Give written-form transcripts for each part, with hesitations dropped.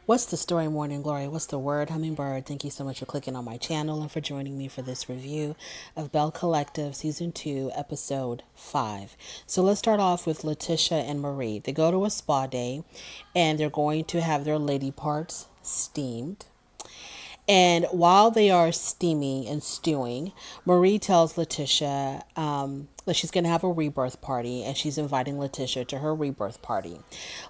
What's the story, Morning Glory? What's the word, Hummingbird? Thank you so much for clicking on my channel and for joining me for this review of Belle Collective Season 2, Episode 5. So let's start off with Letitia and Marie. They go to a spa day and they're going to have their lady parts steamed. And while they are steaming and stewing, Marie tells Letitia that she's going to have a rebirth party and she's inviting Letitia to her rebirth party.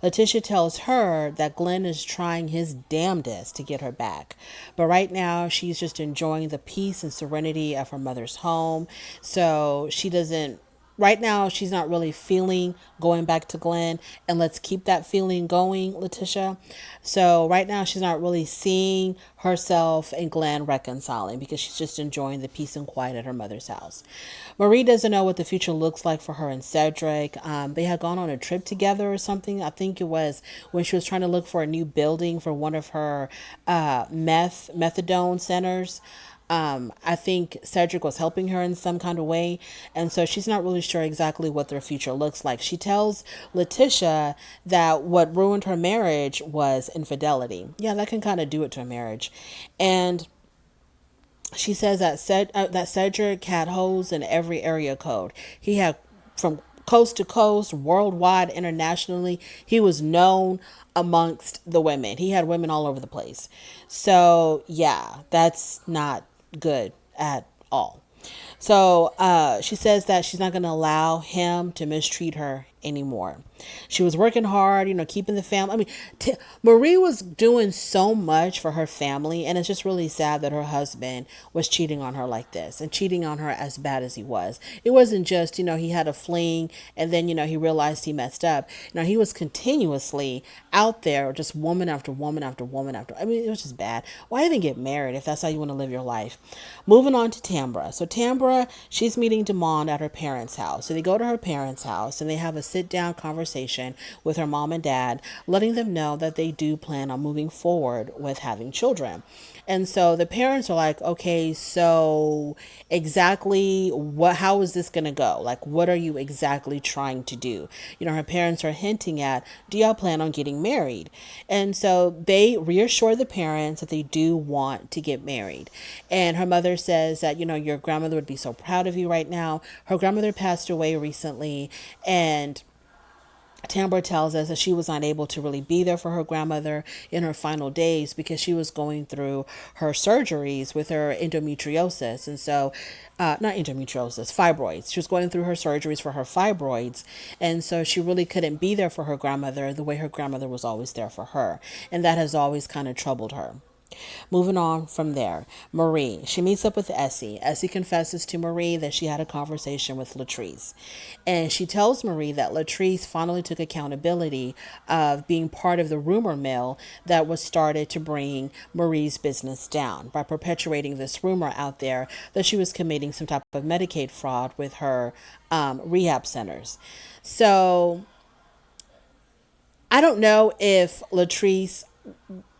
Letitia tells her that Glenn is trying his damnedest to get her back. But right now, she's just enjoying the peace and serenity of her mother's home. So she doesn't right now she's not really feeling going back to Glenn, and let's keep that feeling going, Letitia. So right now she's not really seeing herself and Glenn reconciling because she's just enjoying the peace and quiet at her mother's house. Marie doesn't know what the future looks like for her and Cedric. They had gone on a trip together or something. I think it was when she was trying to look for a new building for one of her methadone centers. I think Cedric was helping her in some kind of way. And so she's not really sure exactly what their future looks like. She tells Letitia that what ruined her marriage was infidelity. Yeah, that can kind of do it to a marriage. And she says that that Cedric had holes in every area code. He had from coast to coast, worldwide, internationally. He was known amongst the women. He had women all over the place. So yeah, that's not good at all. So she says that she's not going to allow him to mistreat her anymore. She was working hard, keeping the family. I mean, Marie was doing so much for her family, and it's just really sad that her husband was cheating on her like this and cheating on her as bad as he was. It wasn't just, he had a fling and then, he realized he messed up. He was continuously out there, just woman after woman after woman after. I mean, it was just bad. Why even get married if that's how you want to live your life? Moving on to Tambra. So Tambra, she's meeting Damon at her parents' house. So they go to her parents' house and they have a sit down conversation with her mom and dad, letting them know that they do plan on moving forward with having children. And so the parents are like, okay, so exactly how is this going to go? Like, what are you exactly trying to do? Her parents are hinting at, do y'all plan on getting married? And so they reassure the parents that they do want to get married. And her mother says that, your grandmother would be so proud of you right now. Her grandmother passed away recently, and Tambra tells us that she was not able to really be there for her grandmother in her final days because she was going through her surgeries with her endometriosis. And so, not endometriosis, fibroids. She was going through her surgeries for her fibroids. And so she really couldn't be there for her grandmother the way her grandmother was always there for her. And that has always kind of troubled her. Moving on from there, Marie, she meets up with Essie. Essie confesses to Marie that she had a conversation with Latrice. And she tells Marie that Latrice finally took accountability of being part of the rumor mill that was started to bring Marie's business down by perpetuating this rumor out there that she was committing some type of Medicaid fraud with her rehab centers. So I don't know if Latrice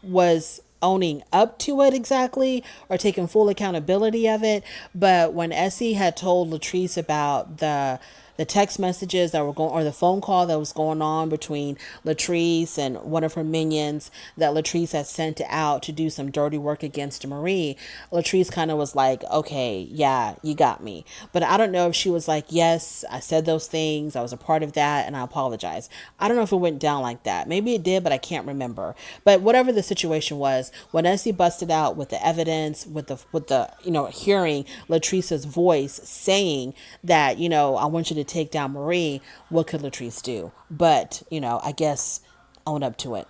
was owning up to it exactly or taking full accountability of it. But when Essie had told Latrice about the text messages that were going, or the phone call that was going on between Latrice and one of her minions that Latrice had sent out to do some dirty work against Marie, Latrice kind of was like, okay, yeah, you got me. But I don't know if she was like, yes, I said those things, I was a part of that, and I apologize. I don't know if it went down like that. Maybe it did, but I can't remember. But whatever the situation was, when Essie busted out with the evidence, with the hearing Latrice's voice saying that, I want you to take down Marie, what could Latrice do? But, I guess own up to it.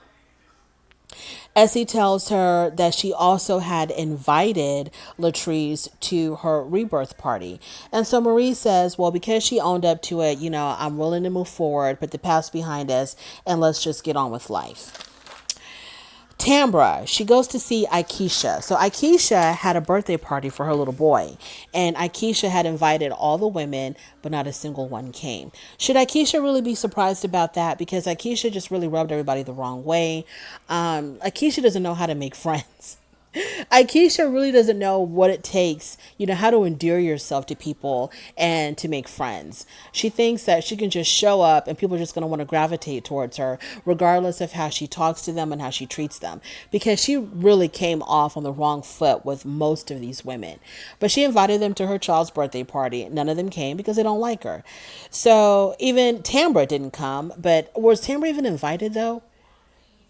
Essie tells her that she also had invited Latrice to her rebirth party. And so Marie says, well, because she owned up to it, I'm willing to move forward, put the past behind us, and let's just get on with life. Tambra, she goes to see Aikisha. So Aikisha had a birthday party for her little boy, and Aikisha had invited all the women, but not a single one came. Should Aikisha really be surprised about that? Because Aikisha just really rubbed everybody the wrong way. Aikisha doesn't know how to make friends. Akeisha really doesn't know what it takes, how to endear yourself to people and to make friends. She thinks that she can just show up and people are just going to want to gravitate towards her, regardless of how she talks to them and how she treats them. Because she really came off on the wrong foot with most of these women. But she invited them to her child's birthday party. None of them came because they don't like her. So even Tambra didn't come. But was Tambra even invited though?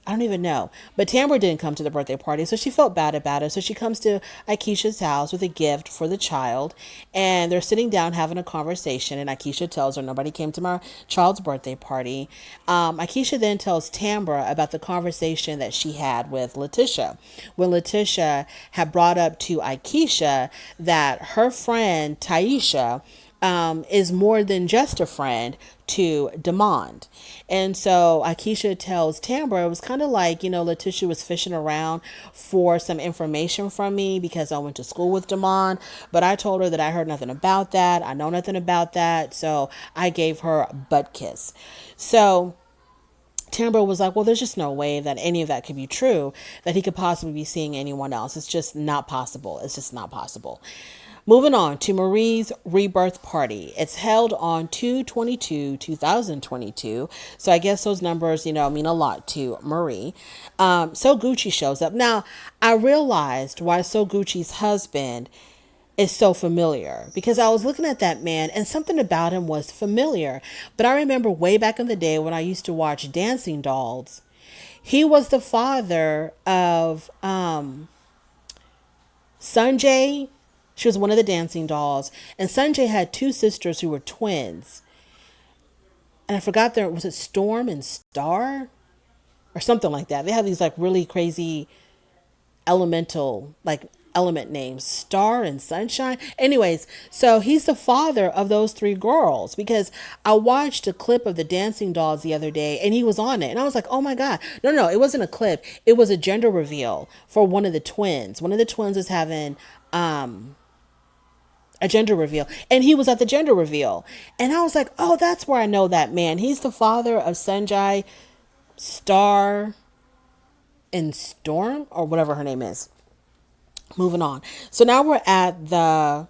I don't even know. But Tamara didn't come to the birthday party, so she felt bad about it. So she comes to Akeisha's house with a gift for the child, and they're sitting down having a conversation. And Akeisha tells her, nobody came to my child's birthday party. Akeisha then tells Tamara about the conversation that she had with Letitia, when Letitia had brought up to Akeisha that her friend Taisha is more than just a friend to Demond. And so Akeisha tells Tambra, it was kind of like, Letitia was fishing around for some information from me because I went to school with Demond, but I told her that I heard nothing about that. I know nothing about that. So I gave her a butt kiss. So Tambra was like, well, there's just no way that any of that could be true, that he could possibly be seeing anyone else. It's just not possible. It's just not possible. Moving on to Marie's rebirth party. It's held on 2/22/2022. So I guess those numbers, mean a lot to Marie. So Gucci shows up. Now, I realized why So Gucci's husband is so familiar, because I was looking at that man and something about him was familiar. But I remember way back in the day when I used to watch Dancing Dolls, he was the father of Sanjay. She was one of the dancing dolls. And Sanjay had two sisters who were twins. And I forgot was it Storm and Star? Or something like that. They have these like really crazy element names, Star and Sunshine. Anyways, so he's the father of those three girls, because I watched a clip of the Dancing Dolls the other day and he was on it and I was like, oh my god, no, it wasn't a clip, it was a gender reveal for one of the twins. One of the twins was having a gender reveal, and he was at the gender reveal, and I was like, oh, that's where I know that man. He's the father of Sanjay, Star, and Storm, or whatever her name is. Moving on. So now we're at the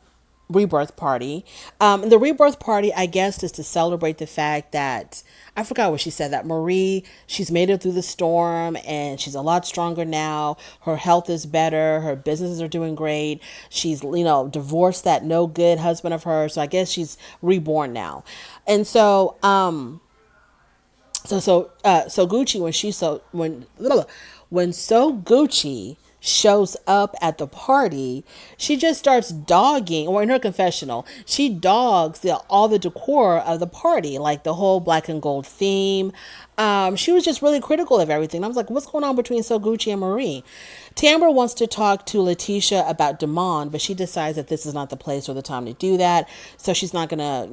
rebirth party. The rebirth party, I guess, is to celebrate the fact that, I forgot what she said, that Marie, she's made it through the storm and she's a lot stronger now. Her health is better. Her businesses are doing great. She's, divorced that no good husband of hers. So I guess she's reborn now. And so, so Gucci, when So Gucci shows up at the party, she just starts dogging, or in her confessional, she dogs all the decor of the party, like the whole black and gold theme. She was just really critical of everything. I was like, what's going on between So Gucci and Marie? Tambra wants to talk to Letitia about Demond, but she decides that this is not the place or the time to do that. So she's not going to,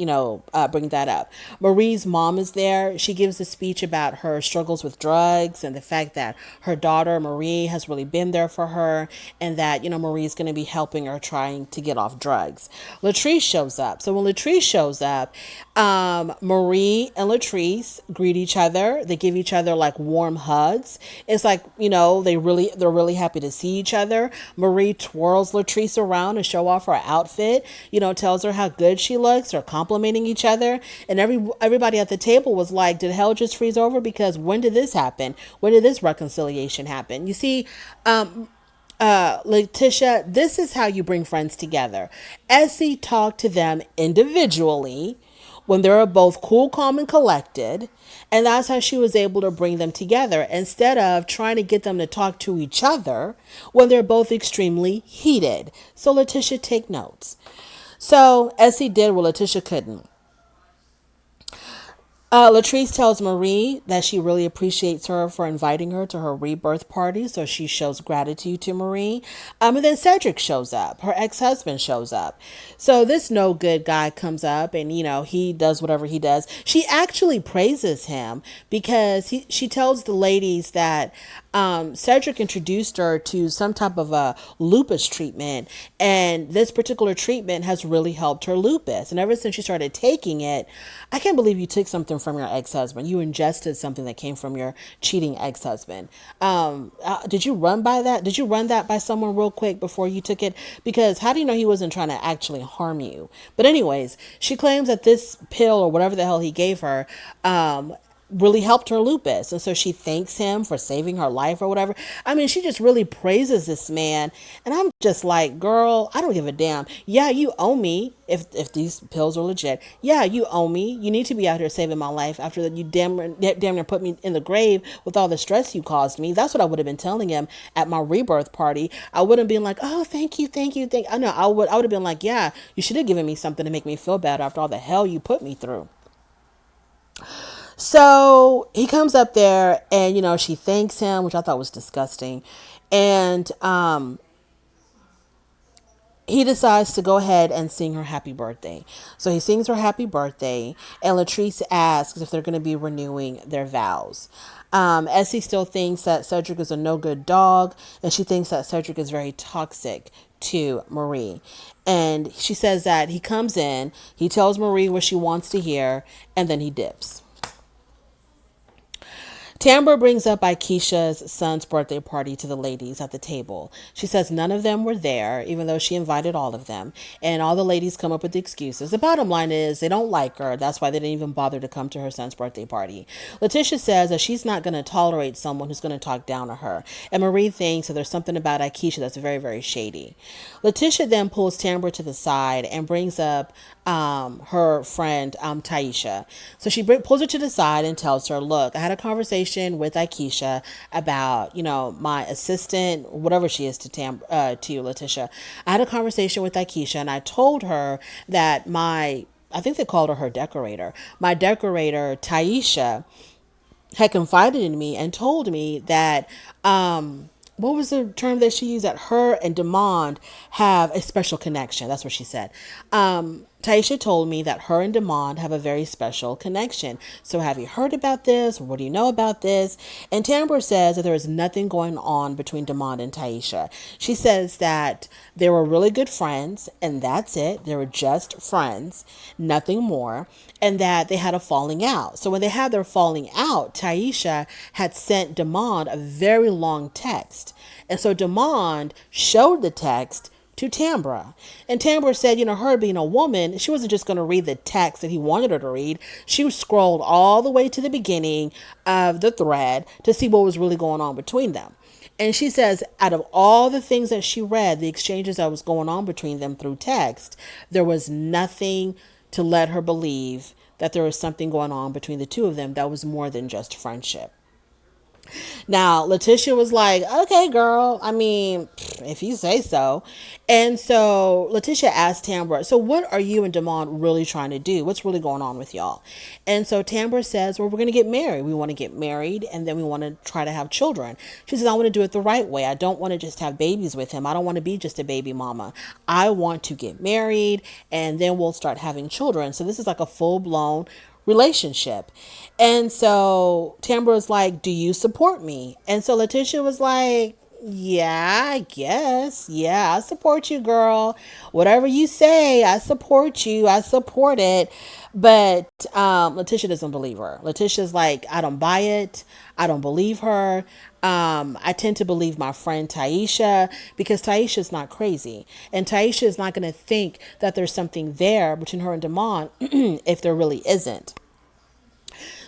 bring that up. Marie's mom is there. She gives a speech about her struggles with drugs and the fact that her daughter, Marie, has really been there for her, and that, Marie's going to be helping her trying to get off drugs. Latrice shows up. So when Latrice shows up, Marie and Latrice greet each other. They give each other like warm hugs. It's like, they're really happy to see each other. Marie twirls Latrice around to show off her outfit, tells her how good she looks. They're complimenting each other. And everybody at the table was like, did hell just freeze over? Because when did this happen? When did this reconciliation happen? You see, Letitia, this is how you bring friends together. Essie talked to them individually when they were both cool, calm, and collected. And that's how she was able to bring them together, instead of trying to get them to talk to each other when they're both extremely heated. So Letitia, take notes. So Essie did what Letitia couldn't. Latrice tells Marie that she really appreciates her for inviting her to her rebirth party, so she shows gratitude to Marie. And then Cedric shows up. Her ex-husband shows up. So this no good guy comes up and, he does whatever he does. She actually praises him because she tells the ladies that Cedric introduced her to some type of a lupus treatment, and this particular treatment has really helped her lupus. And ever since she started taking it, I can't believe you took something from your ex-husband. You ingested something that came from your cheating ex-husband. Did you run by that? Did you run that by someone real quick before you took it? Because how do you know he wasn't trying to actually harm you? But anyways, she claims that this pill or whatever the hell he gave her, really helped her lupus. And so she thanks him for saving her life or whatever. I mean, she just really praises this man. And I'm just like, girl, I don't give a damn. Yeah, you owe me if these pills are legit. Yeah, you owe me. You need to be out here saving my life after that you damn near put me in the grave with all the stress you caused me. That's what I would have been telling him at my rebirth party. I wouldn't be like, oh, thank you, thank you, thank. I know I would have been like, yeah, you should have given me something to make me feel better after all the hell you put me through. So he comes up there and, she thanks him, which I thought was disgusting. And he decides to go ahead and sing her happy birthday. So he sings her happy birthday, and Latrice asks if they're going to be renewing their vows. Essie still thinks that Cedric is a no good dog, and she thinks that Cedric is very toxic to Marie. And she says that he comes in, he tells Marie what she wants to hear, and then he dips. Tambra brings up Akeisha's son's birthday party to the ladies at the table. She says none of them were there, even though she invited all of them. And all the ladies come up with excuses. The bottom line is they don't like her. That's why they didn't even bother to come to her son's birthday party. Letitia says that she's not going to tolerate someone who's going to talk down to her. And Marie thinks that there's something about Akeisha that's very, very shady. Letitia then pulls Tambra to the side and brings up her friend Taisha. So she pulls her to the side and tells her, look, I had a conversation with Akeisha about, my assistant, whatever she is to you, Letitia. I had a conversation with Akeisha, and I told her that I think they called her decorator. My decorator, Taisha, had confided in me and told me that what was the term that she used? That her and Demond have a special connection. That's what she said. Taisha told me that her and Demond have a very special connection. So have you heard about this? What do you know about this? And Tambra says that there is nothing going on between Demond and Taisha. She says that they were really good friends, and that's it. They were just friends, nothing more, and that they had a falling out. So when they had their falling out, Taisha had sent Demond a very long text. And so Demond showed the text to Tambra. And Tambra said, her being a woman, she wasn't just going to read the text that he wanted her to read. She scrolled all the way to the beginning of the thread to see what was really going on between them. And she says, out of all the things that she read, the exchanges that was going on between them through text, there was nothing to let her believe that there was something going on between the two of them that was more than just friendship. Now, Letitia was like, okay, girl, I mean, if you say so. And so Letitia asked Tambra, so what are you and Demond really trying to do? What's really going on with y'all? And so Tambra says, well, we're going to get married. We want to get married, and then we want to try to have children. She says, I want to do it the right way. I don't want to just have babies with him. I don't want to be just a baby mama. I want to get married, and then we'll start having children. So this is like a full-blown relationship. And so Tambra was like, do you support me? And so Letitia was like, yeah, I guess. Yeah, I support you, girl. Whatever you say, I support you. I support it. But Letitia doesn't believe her. Letitia's like, I don't buy it. I don't believe her. I tend to believe my friend Taisha, because Taisha's not crazy. And Taisha is not going to think that there's something there between her and Demond if there really isn't.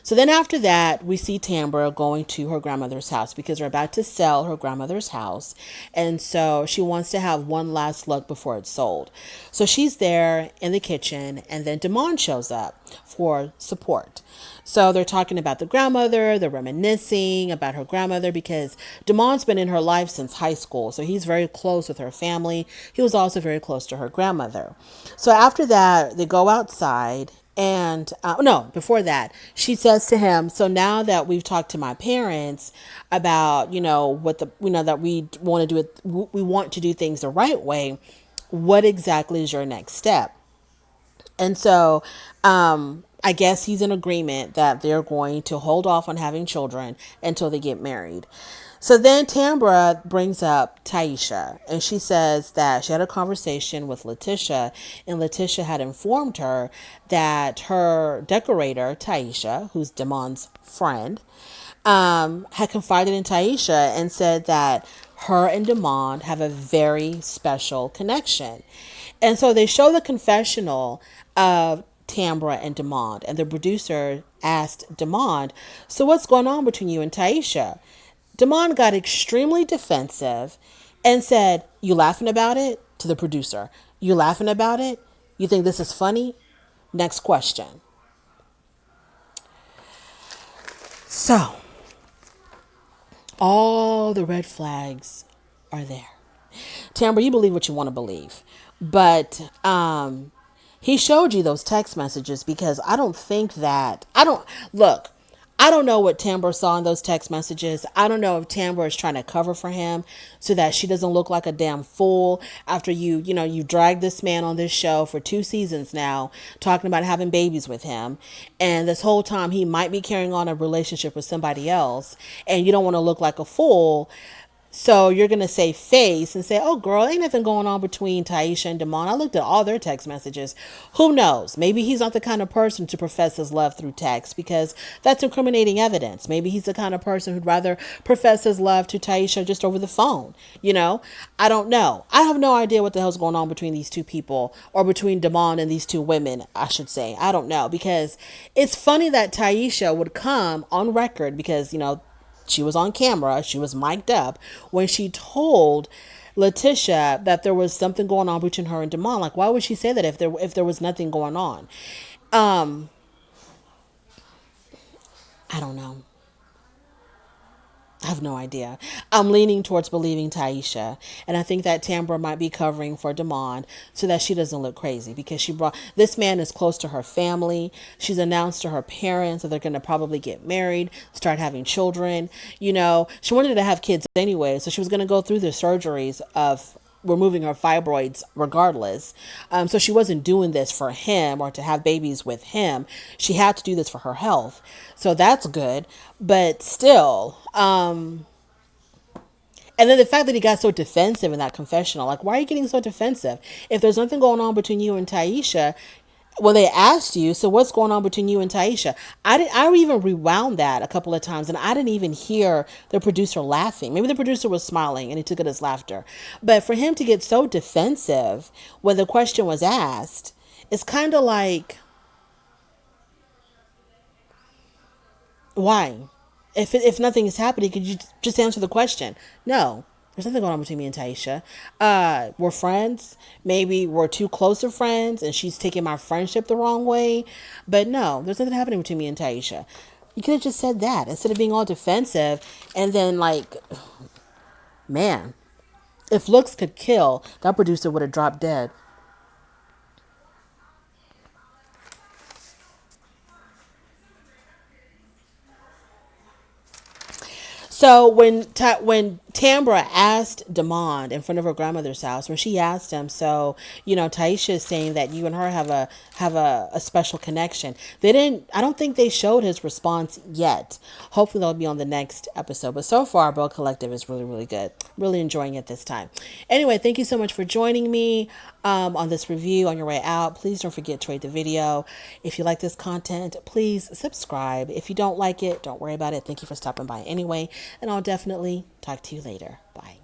So then after that, we see Tambra going to her grandmother's house because they're about to sell her grandmother's house. And so she wants to have one last look before it's sold. So she's there in the kitchen, and then Demond shows up for support. So they're talking about the grandmother, they're reminiscing about her grandmother because Demond's been in her life since high school. So he's very close with her family. He was also very close to her grandmother. So after that, they go outside. And no, before that, she says to him, so now that we've talked to my parents about, what that we want to do it, we want to do things the right way. What exactly is your next step? And so, I guess he's in agreement that they're going to hold off on having children until they get married. So then Tambra brings up Taisha, and she says that she had a conversation with Letitia, and Letitia had informed her that her decorator, Taisha, who's Damon's friend, had confided in Taisha and said that her and Damon have a very special connection. And so they show the confessional of Tambra and Demond, and the producer asked Demond, "So what's going on between you and Taisha?" Demond got extremely defensive and said, "You laughing about it?" to the producer. "You laughing about it? You think this is funny? Next question." So, all the red flags are there. Tamara, you believe what you want to believe. But he showed you those text messages because I don't think that I don't look. I don't know what Tambra saw in those text messages. I don't know if Tambra is trying to cover for him so that she doesn't look like a damn fool after you dragged this man on this show for 2 seasons now, talking about having babies with him. And this whole time he might be carrying on a relationship with somebody else, and you don't want to look like a fool. So you're going to save face and say, "Oh, girl, ain't nothing going on between Taisha and Damon. I looked at all their text messages." Who knows? Maybe he's not the kind of person to profess his love through text because that's incriminating evidence. Maybe he's the kind of person who'd rather profess his love to Taisha just over the phone. I don't know. I have no idea what the hell's going on between these two people, or between Damon and these two women, I should say. I don't know, because it's funny that Taisha would come on record because, she was on camera, she was mic'd up when she told Letitia that there was something going on between her and Damon. Like, why would she say that if there was nothing going on? I don't know. I have no idea. I'm leaning towards believing Taisha, and I think that Tambra might be covering for Damon so that she doesn't look crazy, because this man is close to her family. She's announced to her parents that they're going to probably get married, start having children. She wanted to have kids anyway, so she was going to go through the surgeries of removing her fibroids regardless. So she wasn't doing this for him or to have babies with him. She had to do this for her health. So that's good. But still, and then the fact that he got so defensive in that confessional, like, why are you getting so defensive? If there's nothing going on between you and Taisha, well, they asked you, so what's going on between you and Taisha? I even rewound that a couple of times, and I didn't even hear the producer laughing. Maybe the producer was smiling and he took it as laughter. But for him to get so defensive when the question was asked, it's kind of like, why? If nothing is happening, could you just answer the question? No, there's nothing going on between me and Taisha. We're friends. Maybe we're too close of friends, and she's taking my friendship the wrong way. But no, there's nothing happening between me and Taisha. You could have just said that instead of being all defensive, and then like, man, if looks could kill, that producer would have dropped dead. So when Tambra asked Demond in front of her grandmother's house, when she asked him, so Taisha is saying that you and her have a special connection. They didn't. I don't think they showed his response yet. Hopefully they'll be on the next episode. But so far, Belle Collective is really, really good. Really enjoying it this time. Anyway, thank you so much for joining me on this review. On your way out, please don't forget to rate the video. If you like this content, please subscribe. If you don't like it, don't worry about it. Thank you for stopping by anyway, and I'll definitely talk to you later. Bye.